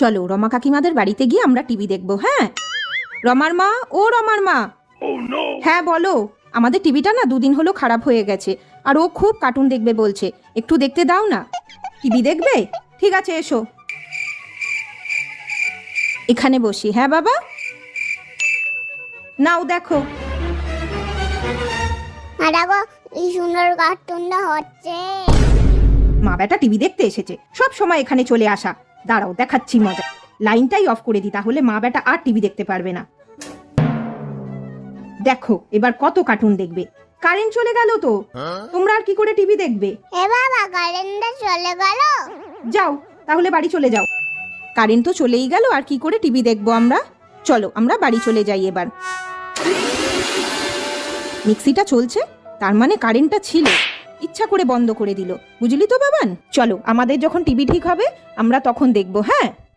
চলো রমা কাকিমাদের বাড়িতে গিয়ে আমরা টিভি দেখবো। হ্যাঁ রমার মা, ও রমার মা। হ্যাঁ বলো, আমাদের টিভিটা না দুদিন হলো খারাপ হয়ে গেছে, আর ও খুব কার্টুন দেখবে বলছে, একটু দেখতে দাও না। টিভি দেখবে? ঠিক আছে এসো, এখানে বসি। হ্যাঁ বাবা, নাও দেখো। দেখো এই সুন্দর কার্টুনটা হচ্ছে। মা বেটা টিভি দেখতে এসেছে, সব সময় এখানে চলে আসা। দাঁড়াও দেখাচ্ছি মজা। লাইনটাই অফ করে দিই, তাহলে মা বেটা আর টিভি দেখতে পারবে না। দেখো এবার কত কার্টুন দেখবে। কারেন্ট চলে গেল তো, তোমরা আর কি করে টিভি দেখবে? এ বাবা, কারেন্টটা চলে গেল। যাও তাহলে বাড়ি চলে যাও। কারেন্ট তো চলেই গেল, আর কি করে টিভি দেখবো আমরা? চলো আমরা বাড়ি চলে যাই এবার। মিক্সিটা চলছে, তার মানে কারেন্টটা ছিল, ইচ্ছা করে বন্ধ করে দিল, বুঝলি তো বাবান। চলো আমাদের যখন টিভি ঠিক হবে আমরা তখন দেখবো। হ্যাঁ